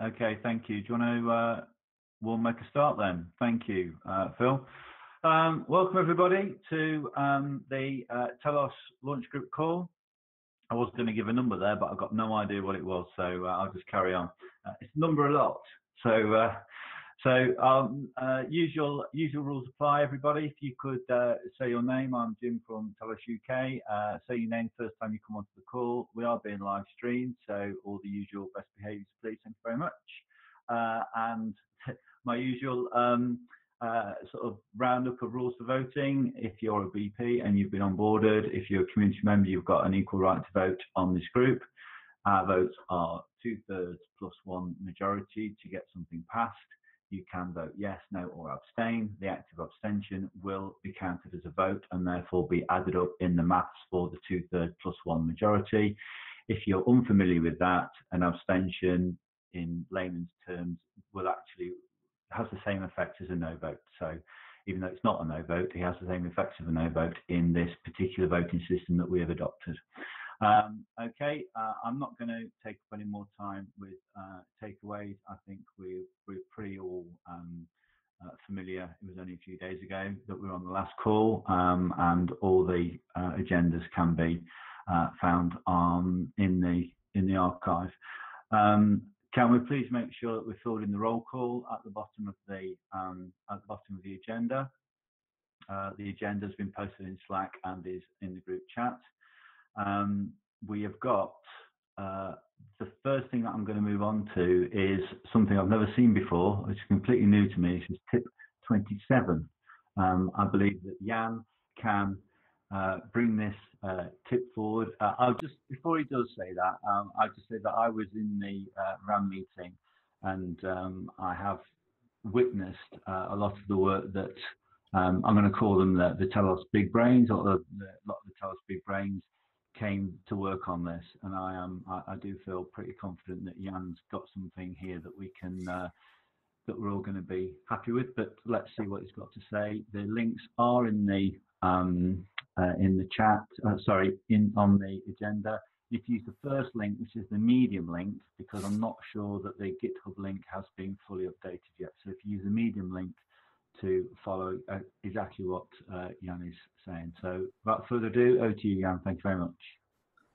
Okay, thank you. Do you want to, we'll make a start then. Thank you, Phil. Welcome everybody to the Telos Launch Group call. I was going to give a number there, but I've got no idea what it was, so I'll just carry on. It's number a lot. Usual rules apply, everybody. If you could say your name. I'm Jim from Telos UK. Say your name first time you come onto the call. We are being live streamed, so all the usual best behaviours, please. Thank you very much. And my usual sort of roundup of rules for voting. If you're a VP and you've been onboarded, if you're a community member, you've got an equal right to vote on this group. Our votes are 2/3 plus 1 majority to get something passed. You can vote yes, no, or abstain. The active abstention will be counted as a vote and therefore be added up in the maths for the 2/3 plus 1 majority. If you're unfamiliar with that, an abstention in layman's terms will actually has the same effect as a no vote. So even though it's not a no vote, it has the same effects of a no vote in this particular voting system that we have adopted. Okay, I'm not going to take up any more time with takeaways. I think we're pretty all familiar. It was only a few days ago that we were on the last call, and all the agendas can be found in the archive. Can we please make sure that we're filled in the roll call at the bottom of the agenda? The agenda has been posted in Slack and is in the group chat. We have got the first thing that I'm going to move on to is something I've never seen before. It's completely new to me. This is tip 27. I believe that Jan can bring this tip forward. I'll just, before he does say that, I'll just say that I was in the RAM meeting, and I have witnessed a lot of the work that I'm going to call them the Telos Big Brains, or a lot of the Telos Big Brains came to work on this, and I do feel pretty confident that Jan's got something here that we can that we're all going to be happy with. But let's see what he's got to say. The links are in the chat. On the agenda. If you use the first link, which is the medium link, because I'm not sure that the GitHub link has been fully updated yet. So if you use the medium link to follow exactly what Jan is saying. So without further ado, over to you, Jan. Thank you very much.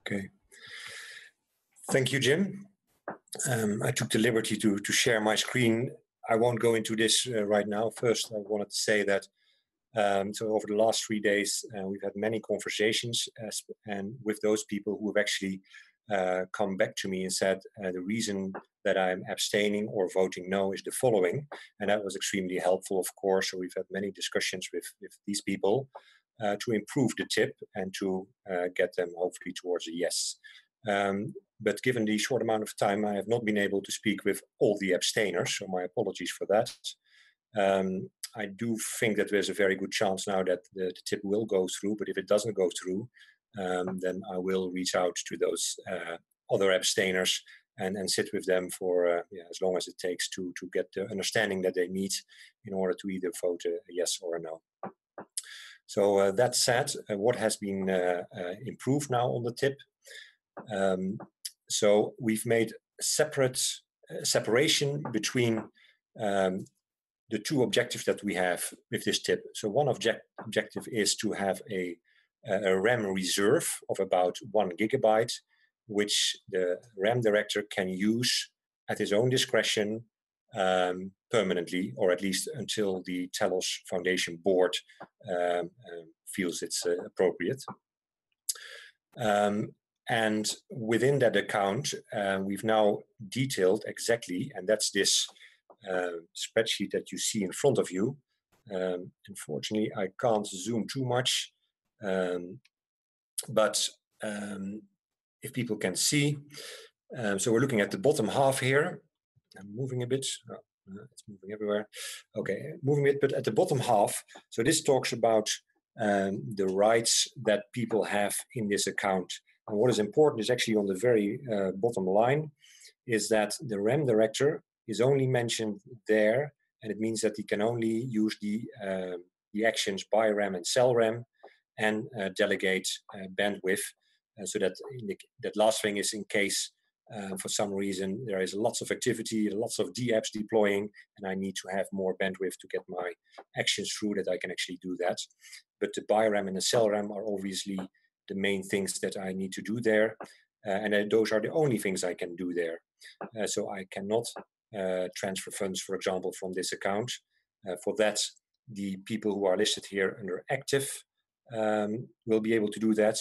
Okay. Thank you, Jim. I took the liberty to share my screen. I won't go into this right now. First, I wanted to say that so over the last 3 days, we've had many conversations and with those people who have actually come back to me and said the reason that I'm abstaining or voting no is the following. And that was extremely helpful, of course. So we've had many discussions with these people to improve the tip and to get them hopefully towards a yes. But given the short amount of time, I have not been able to speak with all the abstainers, so my apologies for that. I do think that there's a very good chance now that the tip will go through, but if it doesn't go through, then I will reach out to those other abstainers and sit with them for as long as it takes to get the understanding that they need in order to either vote a yes or a no. So that said, what has been improved now on the tip? So we've made separation between the two objectives that we have with this tip. So one objective is to have a RAM reserve of about 1 GB, which the RAM director can use at his own discretion permanently, or at least until the Telos Foundation board feels it's appropriate. And within that account, we've now detailed exactly, and that's this spreadsheet that you see in front of you. Unfortunately, I can't zoom too much, but if people can see, so we're looking at the bottom half here. I'm moving a bit. Oh, it's moving everywhere. Okay, moving it, but at the bottom half. So this talks about the rights that people have in this account. And what is important is actually on the very bottom line is that the RAM director is only mentioned there, and it means that he can only use the actions buy RAM and sell RAM and delegate bandwidth. So that that last thing is in case For some reason, there is lots of activity, lots of apps deploying, and I need to have more bandwidth to get my actions through that I can actually do that. But the buy RAM and the sell RAM are obviously the main things that I need to do there. And those are the only things I can do there. So I cannot transfer funds, for example, from this account. For that, the people who are listed here under active will be able to do that.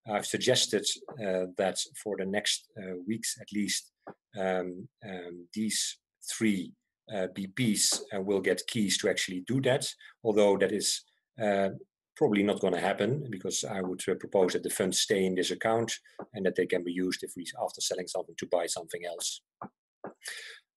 I've suggested that for the next weeks at least, these 3 BPs will get keys to actually do that, although that is probably not going to happen, because I would propose that the funds stay in this account and that they can be used if we, after selling something, to buy something else.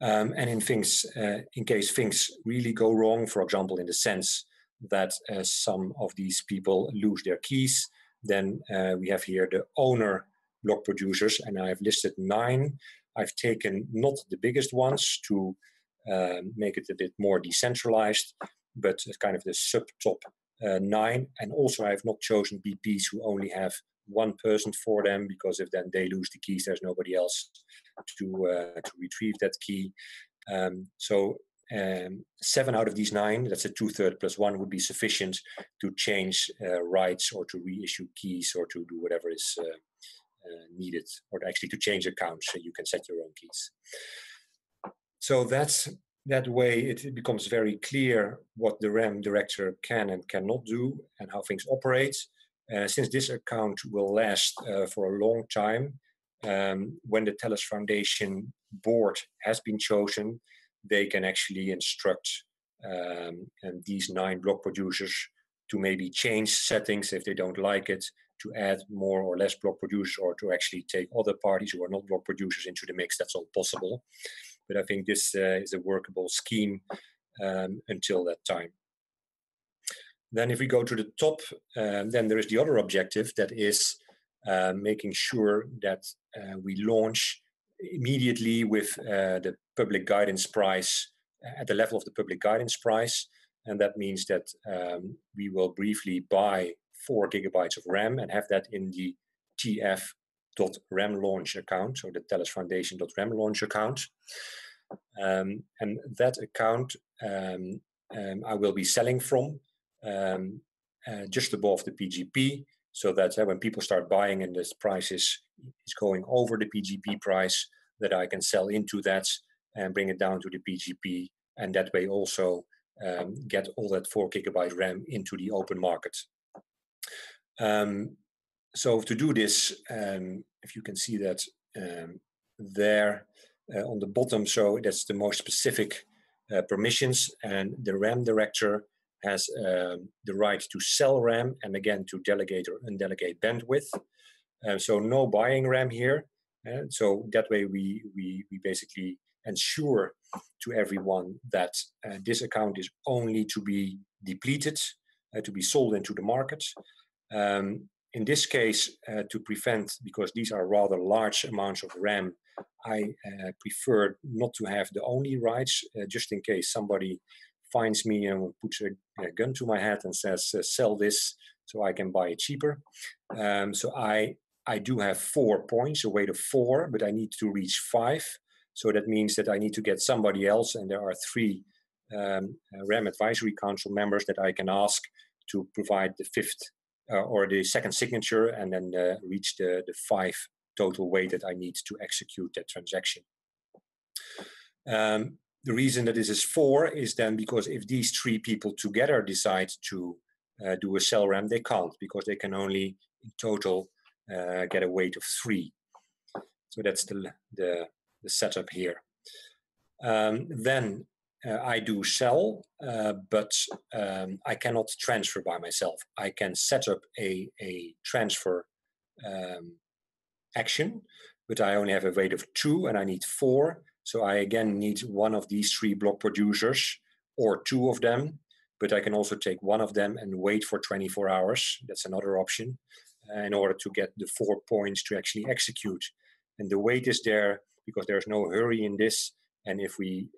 And in case things really go wrong, for example, in the sense that some of these people lose their keys, then we have here the owner block producers, and I've listed 9. I've taken not the biggest ones to make it a bit more decentralized, but kind of the sub-top 9. And also I've not chosen BPs who only have 1 person for them, because if then they lose the keys, there's nobody else to retrieve that key. 7 out of these 9, that's a 2/3 plus 1, would be sufficient to change rights or to reissue keys or to do whatever is needed, or actually to change accounts, so you can set your own keys. So that way it becomes very clear what the RAM director can and cannot do and how things operate. Since this account will last for a long time, when the Telos Foundation board has been chosen, they can actually instruct these 9 block producers to maybe change settings if they don't like it, to add more or less block producers, or to actually take other parties who are not block producers into the mix. That's all possible. But I think this is a workable scheme until that time. Then if we go to the top, then there is the other objective, that is making sure that we launch immediately with the public guidance price at the level of the public guidance price. And that means that we will briefly buy 4 gigabytes of RAM and have that in the tf.ramlaunch account, so the Telos Foundation.ram launch account. And that account I will be selling from just above the PGP, so that when people start buying and this price is going over the PGP price, that I can sell into that and bring it down to the PGP, and that way also get all that 4 gigabyte RAM into the open market. So to do this, if you can see that there on the bottom, so that's the most specific permissions, and the RAM director has the right to sell RAM and again to delegate or undelegate bandwidth. So no buying RAM here. So that way we basically ensure to everyone that this account is only to be depleted, to be sold into the market. In this case, to prevent, because these are rather large amounts of RAM, I prefer not to have the only rights, just in case somebody finds me and puts a gun to my head and says, sell this so I can buy it cheaper. So I do have 4 points, a weight of 4, but I need to reach 5. So that means that I need to get somebody else, and there are 3 RAM Advisory Council members that I can ask to provide the 5th or the 2nd signature, and then reach the 5 total weight that I need to execute that transaction. The reason that this is 4 is then because if these 3 people together decide to do a sell RAM, they can't, because they can only in total get a weight of 3. So that's the setup here. Then I do sell, but I cannot transfer by myself. I can set up a transfer action, but I only have a weight of 2 and I need 4. So I again need one of these 3 block producers or 2 of them, but I can also take one of them and wait for 24 hours. That's another option in order to get the 4 points to actually execute. And the wait is there because there's no hurry in this. And if we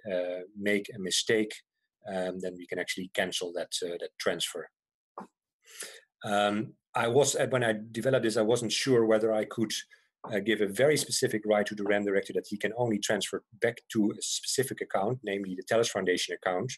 make a mistake, then we can actually cancel that transfer. When I developed this, I wasn't sure whether I could give a very specific right to the RAM director that he can only transfer back to a specific account, namely the Telos Foundation account.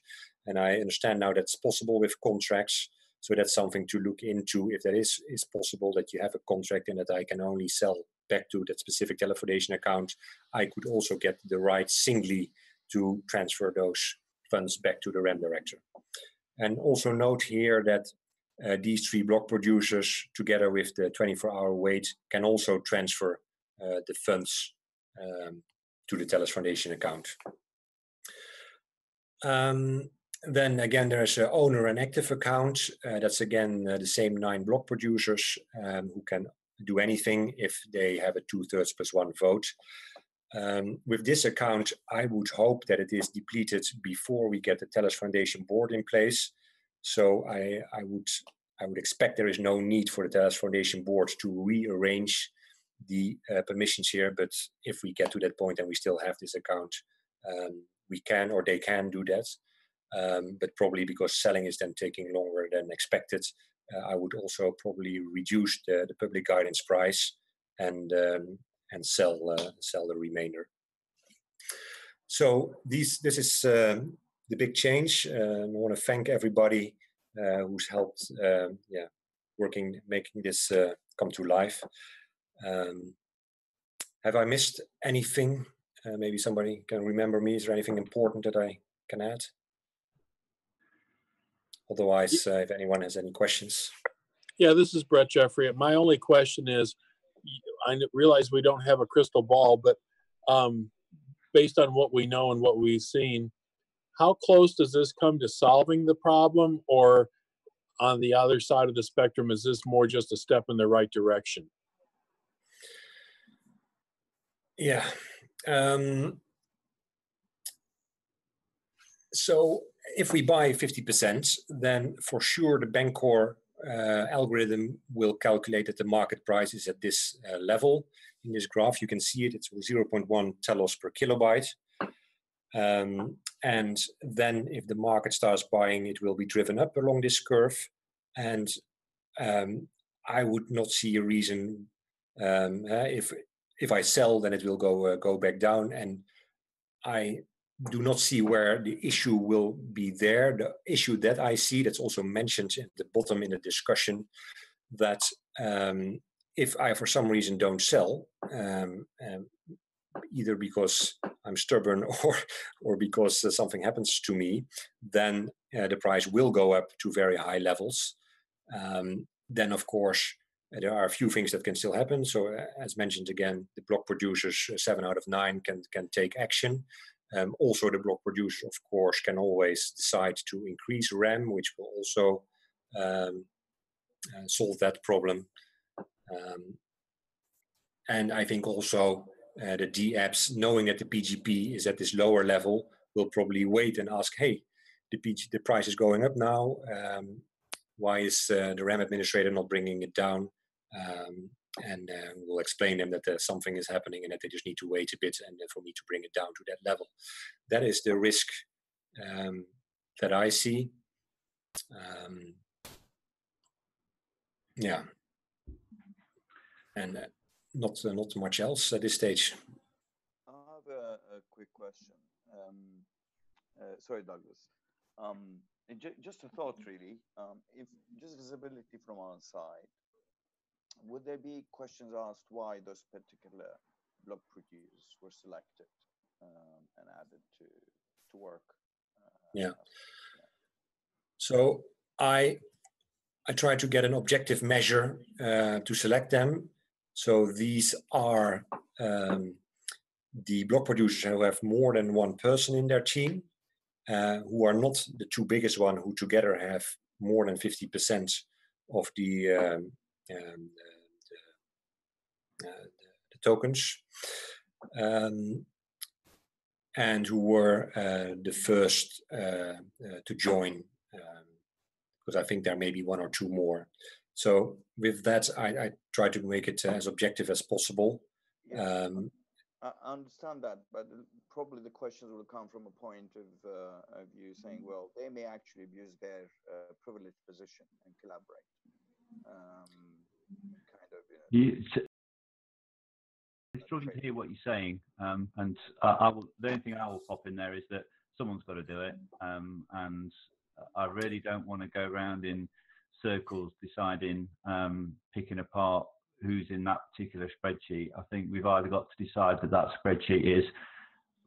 And I understand now that's possible with contracts. So that's something to look into, if that is possible, that you have a contract and that I can only sell back to that specific Telos Foundation account. I could also get the right singly to transfer those funds back to the RAM director. And also note here that these 3 block producers, together with the 24-hour wait, can also transfer the funds to the Telos Foundation account. Then again, there's an owner and active account. That's again the same 9 block producers who can do anything if they have a 2/3 + 1 vote. With this account, I would hope that it is depleted before we get the Telos Foundation board in place. So I would expect there is no need for the Telos Foundation board to rearrange the permissions here. But if we get to that point and we still have this account, we can, or they can do that. But probably because selling is then taking longer than expected, I would also probably reduce the public guidance price and sell the remainder. So this is the big change. I want to thank everybody who's helped, making this come to life. Have I missed anything? Maybe somebody can remember me. Is there anything important that I can add? Otherwise, if anyone has any questions. Yeah, this is Brett Jeffrey. My only question is, I realize we don't have a crystal ball, but based on what we know and what we've seen, how close does this come to solving the problem? Or on the other side of the spectrum, is this more just a step in the right direction? Yeah. So if we buy 50%, then for sure the Bancor algorithm will calculate that the market price is at this level. In this graph, you can see it. It's 0.1 telos per kilobyte. And then if the market starts buying, it will be driven up along this curve. And I would not see a reason if I sell, then it will go back down. And I do not see where the issue will be there. The issue that I see, that's also mentioned at the bottom in the discussion, that if I for some reason don't sell, either because I'm stubborn or because something happens to me, then the price will go up to very high levels. Then of course there are a few things that can still happen. So as mentioned again, the block producers, 7 out of 9 can take action. Also the block producer, of course, can always decide to increase RAM, which will also solve that problem. And I think also the D-apps, knowing that the PGP is at this lower level, will probably wait and ask, hey, the price is going up now. Why is the RAM administrator not bringing it down? And we'll explain them that something is happening and that they just need to wait a bit and for me to bring it down to that level. That is the risk that I see. Yeah. And not much else at this stage. I have a quick question. Sorry, Douglas. Just a thought, really. If just visibility from our side, would there be questions asked why those particular block producers were selected and added to work? Yeah. So I try to get an objective measure to select them. So these are the block producers who have more than one person in their team, who are not the 2 biggest one, who together have more than 50% of the tokens, and who were the first to join, because I think there may be 1 or 2 more. So with that, I try to make it as objective as possible. Yeah, I understand that, but probably the questions will come from a point of you saying, well, they may actually abuse their privileged position and collaborate. Kind of, you know. struggling to hear what you're saying. And I will, the only thing I will pop in there is that someone's got to do it. And I really don't want to go around in circles deciding, picking apart who's in that particular spreadsheet. I think we've either got to decide that that spreadsheet is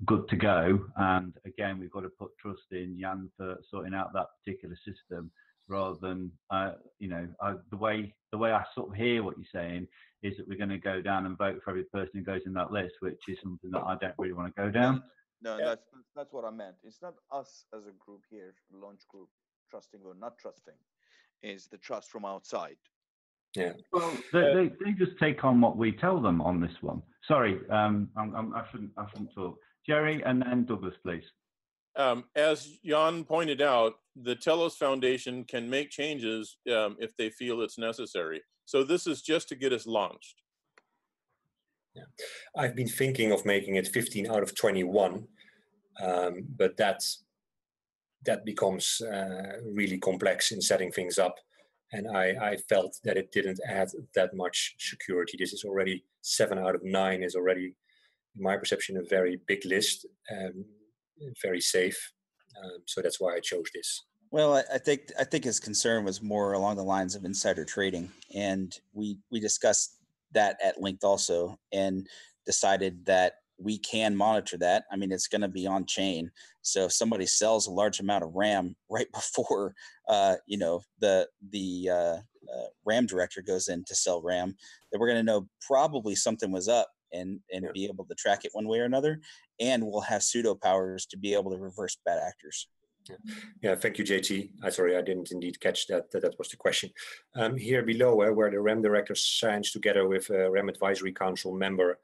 good to go, and again, we've got to put trust in Jan for sorting out that particular system, rather than the way I sort of hear what you're saying is that we're going to go down and vote for every person who goes in that list, which is something that I don't really want to go down. No, that's what I meant. It's not us as a group here, launch group, trusting or not trusting. Is the trust from outside. Yeah. Well, they just take on what we tell them on this one. Sorry, I shouldn't talk. Jerry, and then Douglas, please. As Jan pointed out, the Telos Foundation can make changes if they feel it's necessary. So this is just to get us launched. Yeah. I've been thinking of making it 15 out of 21, but that becomes really complex in setting things up. And I felt that it didn't add that much security. This is already 7 out of 9 is already, in my perception, a very big list, very safe. So that's why I chose this. Well, I think his concern was more along the lines of insider trading, and we discussed that at length also, and decided that we can monitor that. I mean, it's going to be on chain. So if somebody sells a large amount of RAM right before, the RAM director goes in to sell RAM, then we're going to know probably something was up and be able to track it one way or another. And we'll have pseudo powers to be able to reverse bad actors. Yeah, thank you, JT. Sorry, I didn't indeed catch that. That was the question. Here below, where the RAM director signs together with a RAM Advisory Council member.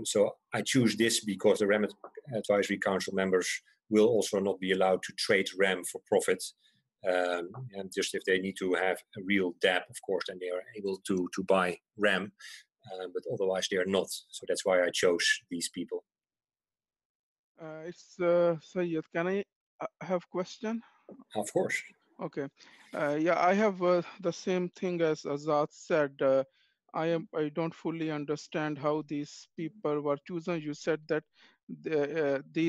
So I choose this because the RAM Advisory Council members will also not be allowed to trade RAM for profit. And just if they need to have a real DApp, of course, then they are able to buy RAM, but otherwise they are not. So that's why I chose these people. It's Sayyed. Can I have question? Of course. Okay. Yeah, I have the same thing as Azad said. I don't fully understand how these people were chosen. You said that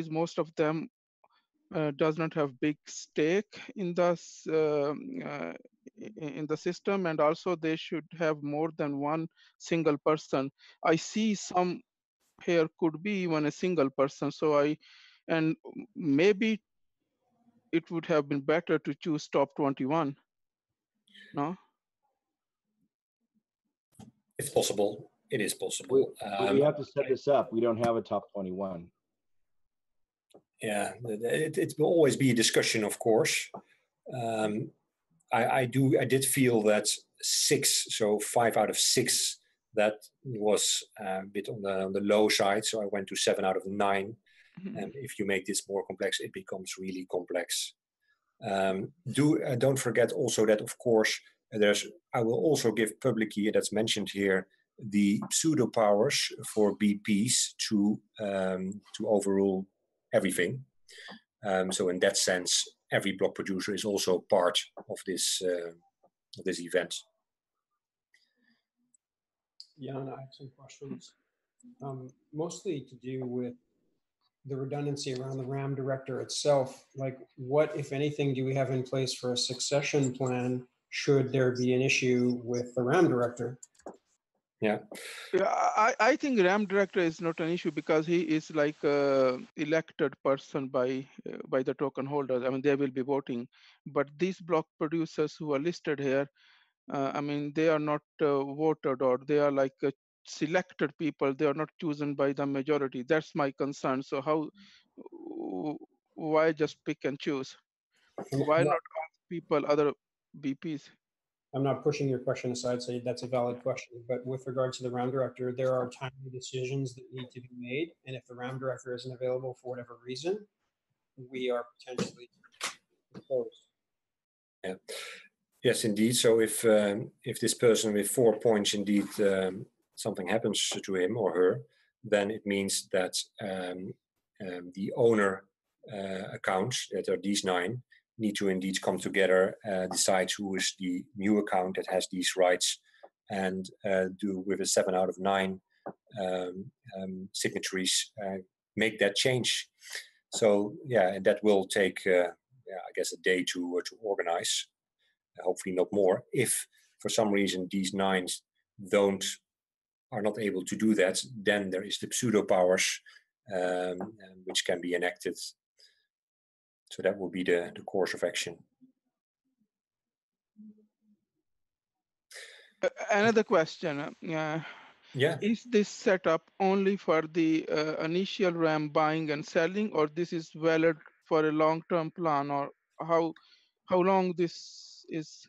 most of them does not have big stake in the system, and also they should have more than one single person. I see some here could be even a single person. So and maybe it would have been better to choose top 21. No? It's possible. It is possible. We have to set this up. We don't have a top 21. Yeah, it will always be a discussion, of course. I did feel that 5 out of 6, that was a bit on the low side. So I went to 7 out of 9. Mm-hmm. And if you make this more complex, it becomes really complex. Don't forget also that, of course, I will also give publicly, that's mentioned here, the pseudo powers for BPs to overrule everything. So in that sense, every block producer is also part of this event. Yeah, and I have some questions, mostly to do with the redundancy around the RAM director itself. Like, what, if anything, do we have in place for a succession plan should there be an issue with the RAM director? Yeah. I think RAM director is not an issue because he is like elected person by the token holders. I mean, they will be voting. But these block producers who are listed here, I mean, they are not voted, or they are like selected people. They are not chosen by the majority. That's my concern. So why just pick and choose? Why not ask people, other BPs? I'm not pushing your question aside, so that's a valid question. But with regard to the RAM director, there are timely decisions that need to be made. And if the RAM director isn't available for whatever reason, we are potentially opposed. Yeah. Yes, indeed. So if this person with 4 points, indeed, something happens to him or her, then it means that the owner accounts, that are these 9, need to indeed come together, decide who is the new account that has these rights, and do with a 7 out of 9 signatories make that change. So yeah, and that will take, I guess, a day to organize. Hopefully not more. If for some reason these 9 are not able to do that, then there is the pseudo powers which can be enacted. So that will be the course of action. Another question. Yeah. Is this setup only for the initial RAM buying and selling, or this is valid for a long-term plan, or how long this is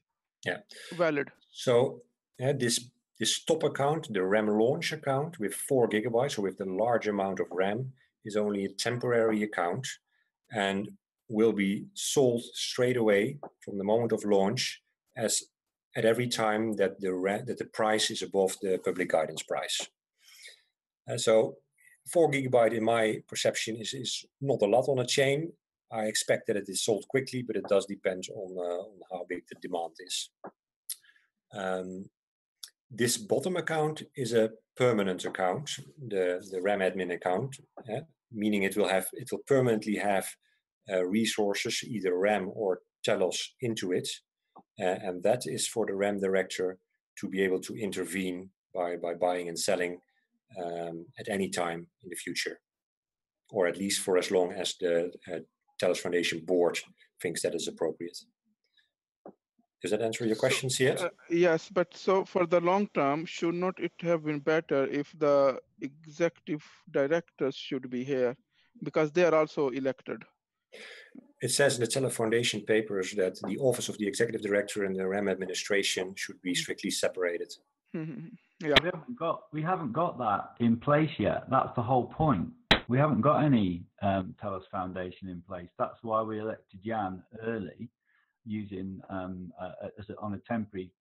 valid? So this top account, the RAM launch account with 4 GB, so with the large amount of RAM, is only a temporary account and will be sold straight away from the moment of launch as at every time that the price is above the public guidance price. So 4 GB in my perception is not a lot on a chain. I expect that it is sold quickly, but it does depend on how big the demand is. This bottom account is a permanent account, the RAM admin account, meaning it will permanently have resources, either RAM or Telos, into it. And that is for the RAM director to be able to intervene by buying and selling at any time in the future, or at least for as long as the Telos Foundation board thinks that is appropriate. Does that answer your question, Siet? Yes, but so for the long term, should not it have been better if the executive directors should be here, because they are also elected? It says in the Telos Foundation papers that the office of the executive director and the RAM administration should be strictly separated. Yeah, we haven't got that in place yet. That's the whole point. We haven't got any Telos Foundation in place. That's why we elected Jan early, using on a temporary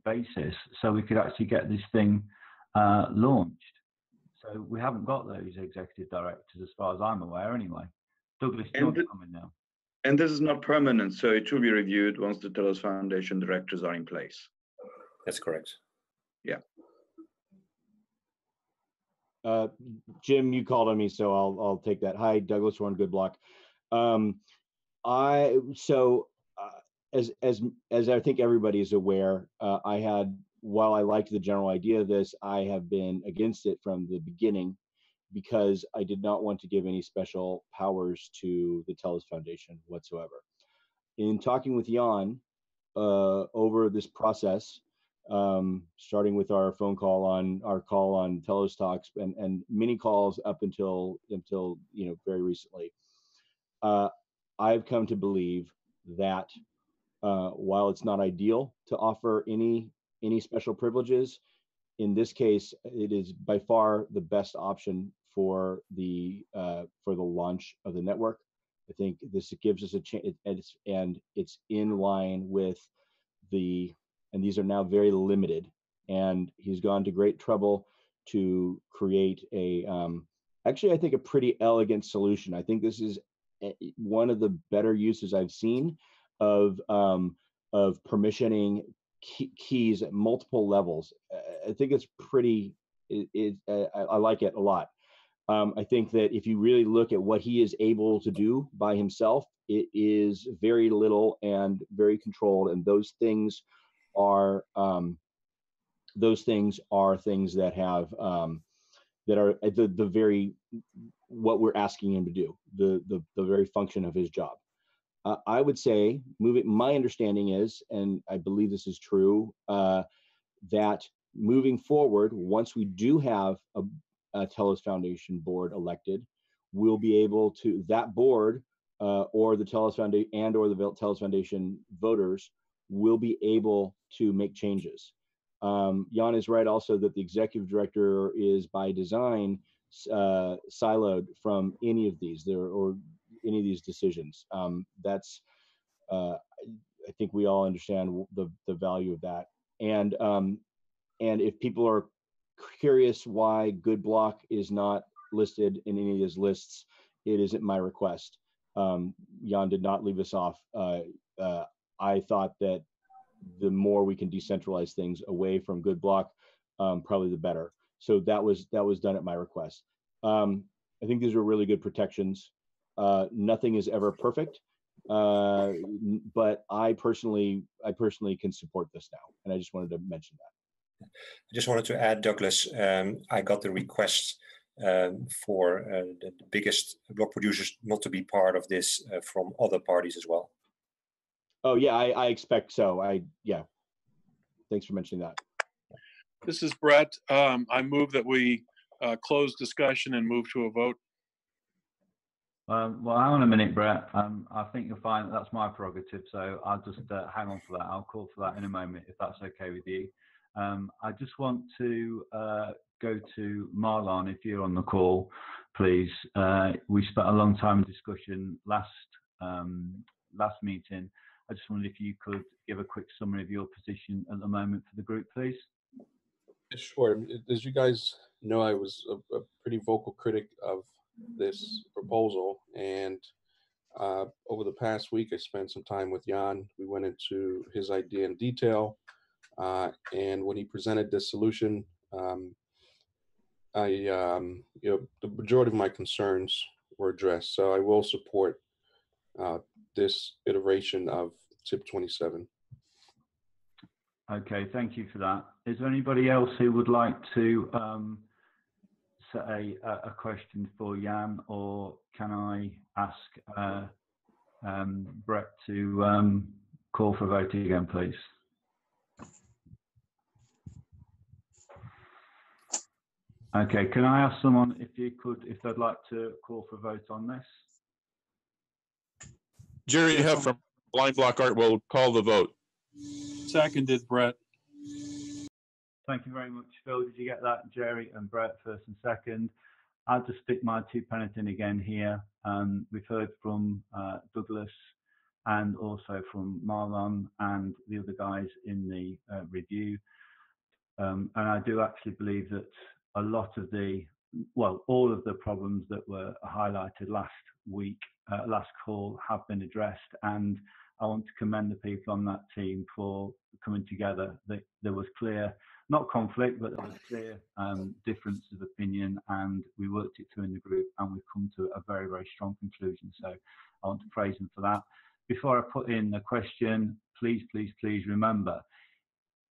basis, so we could actually get this thing launched. So we haven't got those executive directors, as far as I'm aware, anyway. Douglas John's coming now. And this is not permanent, so it will be reviewed once the Telos Foundation directors are in place. That's correct. Yeah. Jim, you called on me, so I'll take that. Hi, Douglas Warren, Good Block. As I think everybody is aware, while I liked the general idea of this, I have been against it from the beginning, because I did not want to give any special powers to the Telos Foundation whatsoever. In talking with Jan over this process, starting with our call on Telos Talks and many calls up until very recently, I've come to believe that while it's not ideal to offer any special privileges, in this case, it is by far the best option for the launch of the network. I think this gives us a chance, and it's in line with and these are now very limited. And he's gone to great trouble to create actually, I think, a pretty elegant solution. I think this is one of the better uses I've seen of permissioning keys at multiple levels. I think it's pretty. I like it a lot. I think that if you really look at what he is able to do by himself, it is very little and very controlled, and those things are things that have that are at the very what we're asking him to do, the very function of his job. I would say, my understanding is, and I believe this is true, that moving forward, once we do have a Telos Foundation board elected, we'll be able to, that board or the Telos Foundation or the Telos Foundation voters will be able to make changes. Jan is right also that the executive director is by design siloed from any of these or any of these decisions. That's I think we all understand the value of that. And if people are curious why Good Block is not listed in any of his lists, it isn't my request. Jan did not leave us off. I thought that the more we can decentralize things away from Good Block, probably the better. So that was done at my request. I think these are really good protections. Nothing is ever perfect, but I personally can support this now, and I just wanted to mention that. I just wanted to add, Douglas, I got the request for the biggest block producers not to be part of this from other parties as well. Oh yeah, I expect so. Yeah, thanks for mentioning that. This is Brett. I move that we close discussion and move to a vote. Well, hang on a minute, Brett. I think you'll find that's my prerogative, so I'll just hang on for that. I'll call for that in a moment, if that's okay with you. I just want to go to Marlon, if you're on the call, please. We spent a long time in discussion last meeting. I just wondered if you could give a quick summary of your position at the moment for the group, please. Sure. As you guys know, I was a pretty vocal critic of this proposal, and over the past week I spent some time with Jan. We went into his idea in detail, and when he presented this solution, the majority of my concerns were addressed. So I will support this iteration of TIP 27. Okay, thank you for that. Is there anybody else who would like to say a question for Jan, or can I ask Brett to call for a vote again, please? Okay, can I ask someone if they'd like to call for a vote on this? Jerry Huff from Blind Block Art will call the vote. Seconded, Brett. Thank you very much, Phil. Did you get that? Jerry and Brett, first and second. I'll just stick my 2 pence in again here. We've heard from Douglas and also from Marlon and the other guys in the review. And I do actually believe that a lot of all of the problems that were highlighted last week, last call, have been addressed. And I want to commend the people on that team for coming together. There was clear, not conflict, but there was clear difference of opinion, and we worked it through in the group, and we've come to a very, very strong conclusion. So I want to praise them for that. Before I put in the question, please, please, please remember,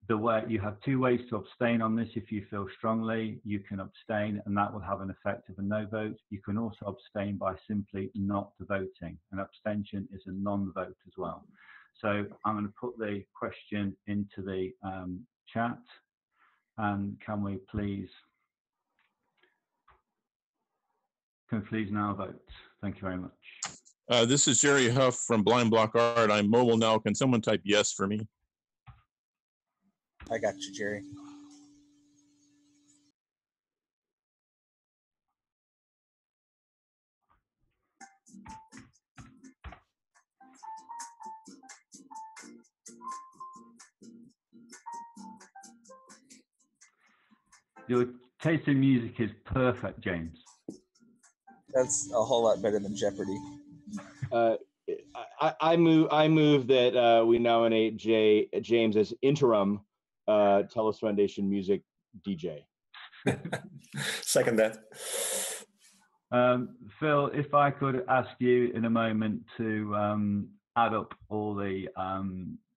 you have 2 ways to abstain on this. If you feel strongly, you can abstain, and that will have an effect of a no vote. You can also abstain by simply not voting. An abstention is a non-vote as well. So I'm going to put the question into the chat, and can we please now vote? Thank you very much. This is Jerry Huff from Blind Block Art. I'm mobile now. Can someone type yes for me? I got you, Jerry. Your taste in music is perfect, James. That's a whole lot better than Jeopardy. I move that we nominate James as interim Telos Foundation music DJ. Second that. Phil, if I could ask you in a moment to add up all the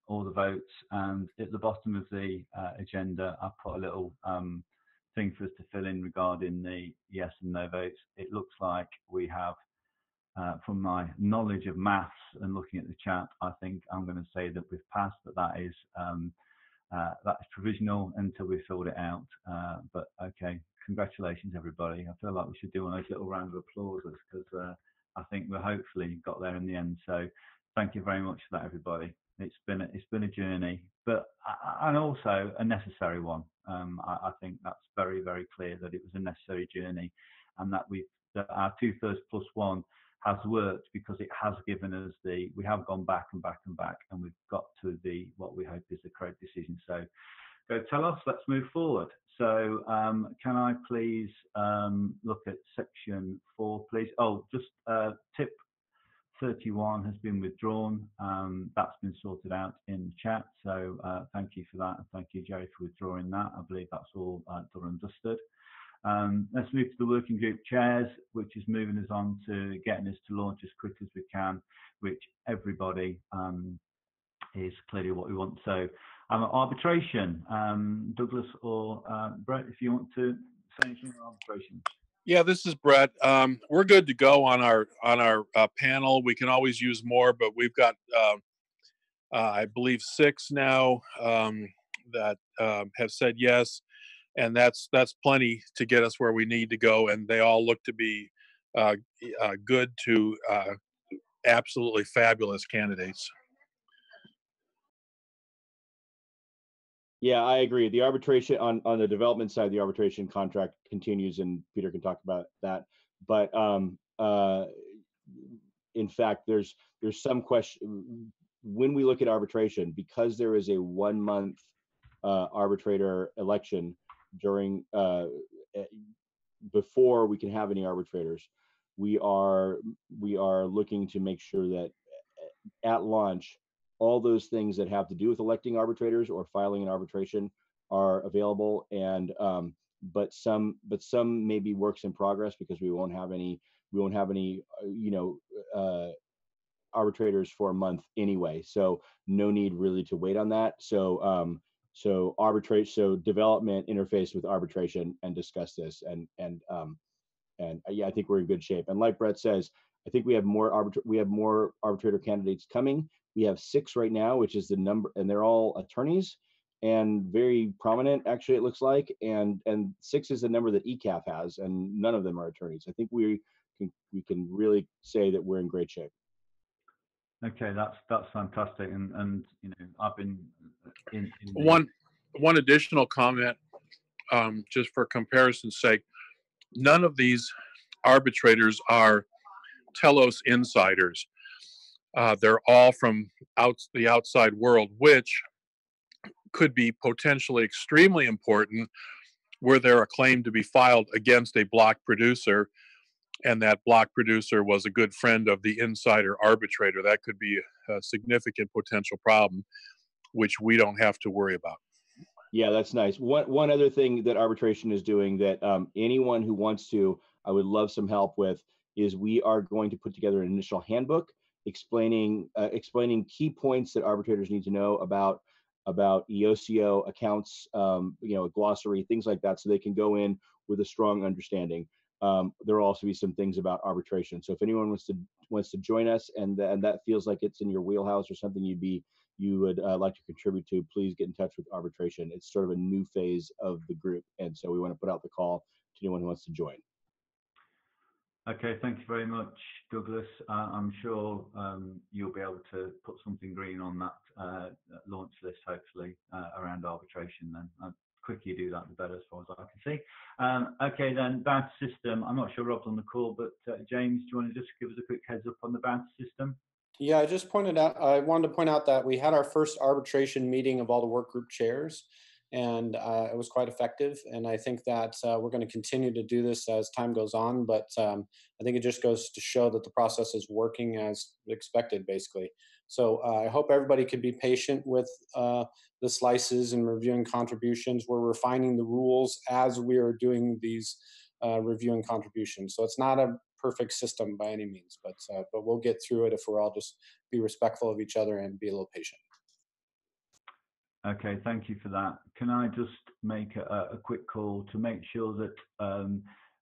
votes, and at the bottom of the agenda, I put a little thing for us to fill in regarding the yes and no votes. It looks like we have, from my knowledge of maths and looking at the chat, I think I'm going to say that we've passed, but that is provisional until we've filled it out. But okay, congratulations, everybody. I feel like we should do one of those little rounds of applause, because I think we hopefully got there in the end. So thank you very much for that, everybody. It's been a journey, but and also a necessary one. I think that's very, very clear that it was a necessary journey, and that our 2/3 plus 1 has worked, because it has given us we have gone back and back and back, and we've got to what we hope is the correct decision. So go Telos, let's move forward. So can I please look at section 4, please? Oh, just tip 31 has been withdrawn. That's been sorted out in the chat. So thank you for that. And thank you, Jerry, for withdrawing that. I believe that's all done and dusted. Let's move to the working group chairs, which is moving us on to getting us to launch as quick as we can, which everybody is clearly what we want. So arbitration, Douglas or Brett, if you want to say anything on arbitration. Yeah, this is Brett. We're good to go on our panel. We can always use more, but we've got I believe 6 now that have said yes, and that's plenty to get us where we need to go. And they all look to be good to absolutely fabulous candidates. Yeah, I agree. The arbitration on the development side, the arbitration contract continues, and Peter can talk about that. But in fact, there's some question when we look at arbitration, because there is a 1-month arbitrator election during before we can have any arbitrators. We are looking to make sure that at launch, all those things that have to do with electing arbitrators or filing an arbitration are available, and but some may be works in progress because we won't have any arbitrators for a month anyway, so no need really to wait on that. So development interface with arbitration and discuss this, and yeah, I think we're in good shape. And like Brett says, I think we have more arbitrator candidates coming. We have 6 right now, which is the number, and they're all attorneys and very prominent, actually, it looks like. And 6 is the number that ECAF has, and none of them are attorneys. I think we can really say that we're in great shape. Okay, that's fantastic, and you know, I've been in one additional comment, just for comparison's sake. None of these arbitrators are Telos insiders. They're all from the outside world, which could be potentially extremely important were there a claim to be filed against a block producer, and that block producer was a good friend of the insider arbitrator. That could be a significant potential problem, which we don't have to worry about. Yeah, that's nice. One other thing that arbitration is doing that anyone who wants to, I would love some help with, is we are going to put together an initial handbook explaining key points that arbitrators need to know about EOCO accounts, a glossary, things like that, so they can go in with a strong understanding. There will also be some things about arbitration. So if anyone wants to join us and that feels like it's in your wheelhouse or something you would like to contribute to, please get in touch with arbitration. It's sort of a new phase of the group, and so we want to put out the call to anyone who wants to join. Okay, thank you very much, Douglas. I'm sure you'll be able to put something green on that launch list, hopefully, around arbitration then. The quicker you do that, the better, as far as I can see. Okay, then, badge system. I'm not sure Rob's on the call, but James, do you want to just give us a quick heads up on the badge system? Yeah, I wanted to point out that we had our first arbitration meeting of all the work group chairs, and it was quite effective. And I think that we're going to continue to do this as time goes on, but I think it just goes to show that the process is working as expected, basically. So I hope everybody could be patient with the slices and reviewing contributions. We're refining the rules as we are doing these reviewing contributions. So it's not a perfect system by any means, but we'll get through it if we're all just be respectful of each other and be a little patient. Okay, thank you for that. Can I just make a quick call to make sure that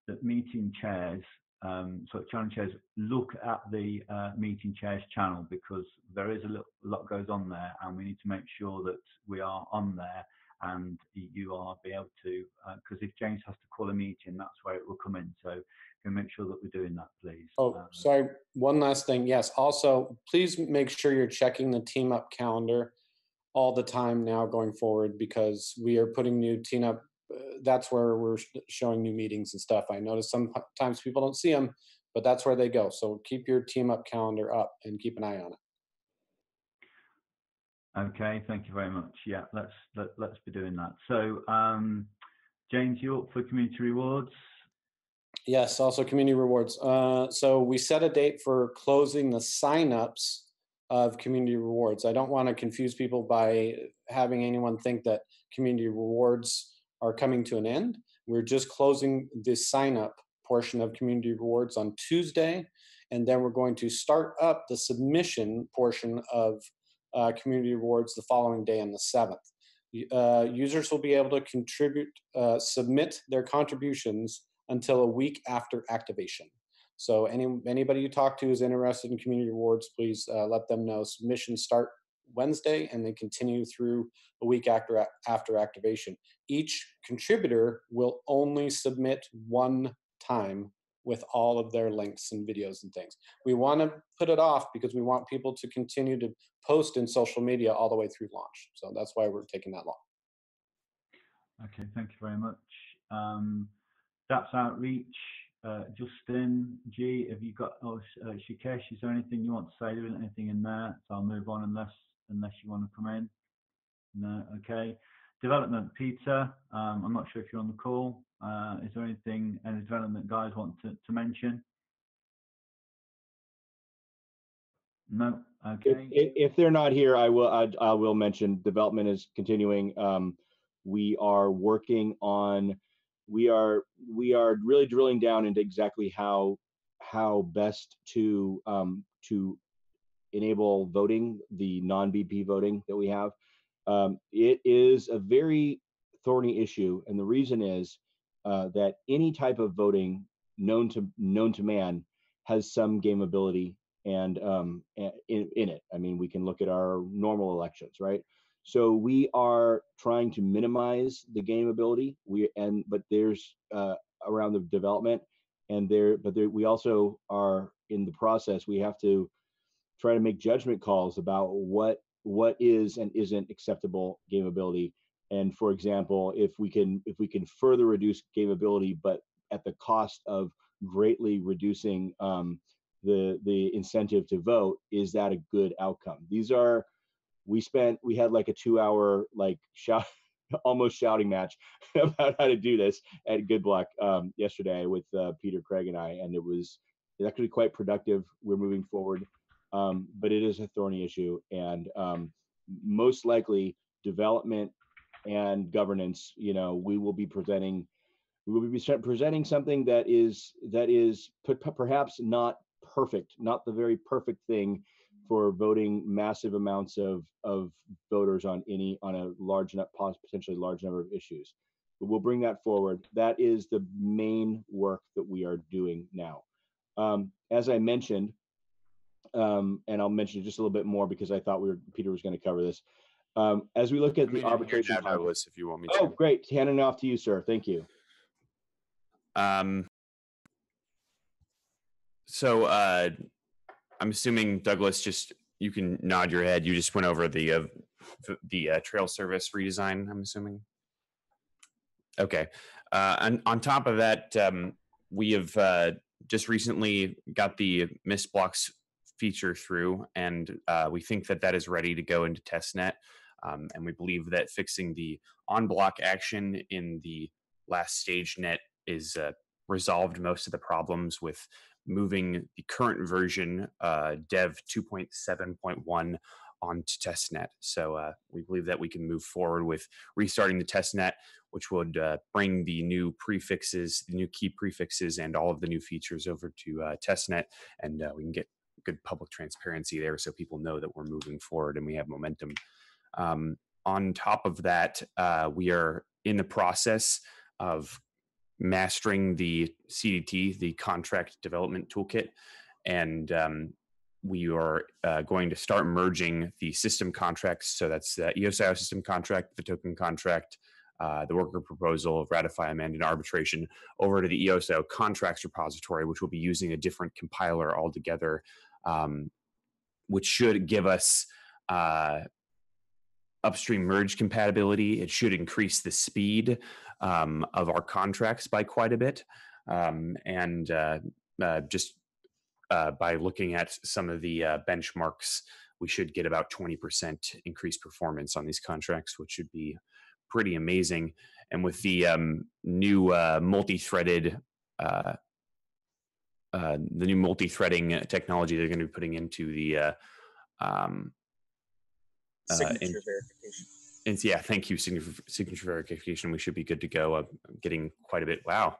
that meeting chairs, channel chairs, look at the meeting chairs channel, because there is a lot goes on there, and we need to make sure that we are on there and you are be able to, because if James has to call a meeting, that's where it will come in. So can make sure that we're doing that, please. Oh, sorry. One last thing. Yes. Also, please make sure you're checking the team up calendar all the time now going forward, because we are putting new team up. That's where we're showing new meetings and stuff. I notice sometimes people don't see them, but that's where they go. So keep your team up calendar up and keep an eye on it. Okay, thank you very much. Yeah, let's be doing that. So, James, you up for community rewards? Yes, also community rewards. So we set a date for closing the signups of community rewards. I don't want to confuse people by having anyone think that community rewards are coming to an end. We're just closing the sign up portion of community rewards on Tuesday, and then we're going to start up the submission portion of community rewards the following day on the 7th. Users will be able to submit their contributions until a week after activation. So anybody you talk to is interested in community rewards, please let them know. Submissions start Wednesday and they continue through a week after activation. Each contributor will only submit one time with all of their links and videos and things. We want to put it off because we want people to continue to post in social media all the way through launch. So that's why we're taking that long. Okay, thank you very much. That's Outreach. Justin, G, have you got, Shikesh, is there anything you want to say? There isn't anything in there, so I'll move on unless you want to come in. No, okay. Development, Peter, I'm not sure if you're on the call. Is there anything any development guys want to mention? No, okay. If they're not here, I will mention development is continuing. We are working on, we are really drilling down into exactly how best to enable voting, the non-BP voting that we have. It is a very thorny issue, and the reason is that any type of voting known to man has some gameability and in it. I mean, we can look at our normal elections, right? So we are trying to minimize the gameability. But there's around the development, and we also are in the process. We have to try to make judgment calls about what is and isn't acceptable gameability. And for example, if we can further reduce gameability, but at the cost of greatly reducing the incentive to vote, is that a good outcome? We had like a 2-hour almost shouting match about how to do this at Good Block yesterday with Peter, Craig, and I, and it was actually quite productive. We're moving forward, but it is a thorny issue, and most likely development and governance. We will be presenting something that is perhaps not perfect, not the very perfect thing for voting massive amounts of voters on a large enough, potentially large number of issues. But we'll bring that forward. That is the main work that we are doing now. As I mentioned, and I'll mention just a little bit more because I thought Peter was going to cover this. As we look at the arbitration, Douglas, if you want me to. Oh, great! Handing off to you, sir. Thank you. So I'm assuming, Douglas, you can nod your head. You just went over the trail service redesign, I'm assuming. Okay. And on top of that, we have just recently got the missed blocks feature through, and we think that is ready to go into testnet. And we believe that fixing the on-block action in the last stage net is resolved most of the problems with moving the current version, dev 2.7.1, onto testnet. So we believe that we can move forward with restarting the testnet, which would bring the new prefixes, the new key prefixes, and all of the new features over to testnet, and we can get good public transparency there so people know that we're moving forward and we have momentum. On top of that, we are in the process of mastering the CDT, the Contract Development Toolkit, and we are going to start merging the system contracts. So that's the EOSIO system contract, the token contract, the worker proposal, ratify, amend, and arbitration over to the EOSIO contracts repository, which will be using a different compiler altogether, which should give us upstream merge compatibility. It should increase the speed of our contracts by quite a bit. And just by looking at some of the benchmarks, we should get about 20% increased performance on these contracts, which should be pretty amazing. And with the new multi-threaded technology they're going to be putting into the signature verification. And yeah, thank you, signature verification. We should be good to go. I'm getting quite a bit. Wow,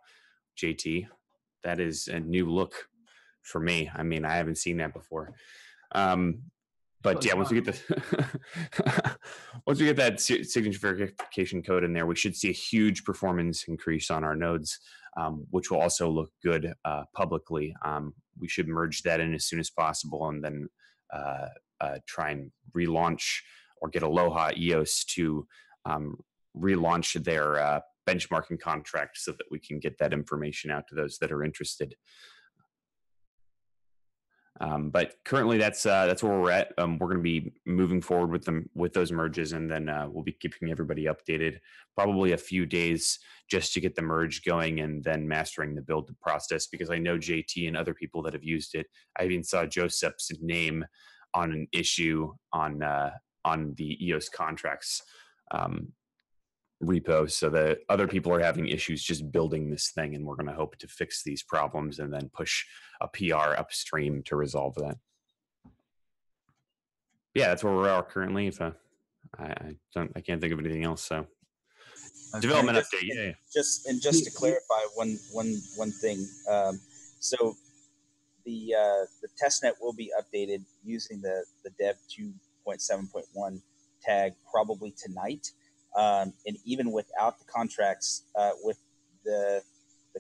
JT, that is a new look for me. I mean, I haven't seen that before. But yeah, once we get the once we get that signature verification code in there, we should see a huge performance increase on our nodes, which will also look good publicly. We should merge that in as soon as possible, and then try and relaunch or get Aloha EOS to relaunch their benchmarking contract so that we can get that information out to those that are interested. But currently, that's where we're at. We're going to be moving forward with those merges, and then we'll be keeping everybody updated. Probably a few days just to get the merge going, and then mastering the build process. Because I know JT and other people that have used it. I even saw Joseph's name on an issue on the EOS contracts repo, so that other people are having issues just building this thing, and we're going to hope to fix these problems and then push a PR upstream to resolve that. Yeah, that's where we are currently. If I can't think of anything else. So development update. Yeah. Just to clarify one thing. So the testnet will be updated using the dev 2.7.1 tag probably tonight. And even without the contracts, with the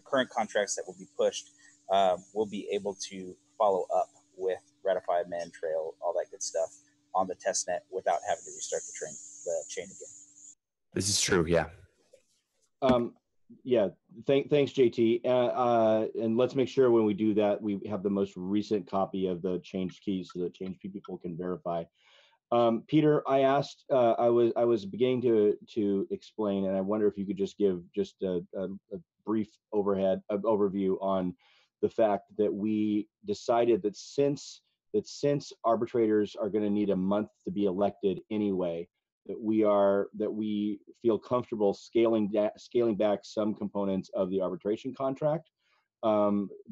current contracts that will be pushed, we'll be able to follow up with ratify, man, trail, all that good stuff on the testnet without having to restart the chain again. This is true. Yeah. Yeah. Thanks, JT. And let's make sure when we do that, we have the most recent copy of the changed keys so that changed people can verify. Peter, I asked, I was beginning to explain, and I wonder if you could just give just a brief overview on the fact that we decided that since arbitrators are going to need a month to be elected anyway, that we feel comfortable scaling back some components of the arbitration contract,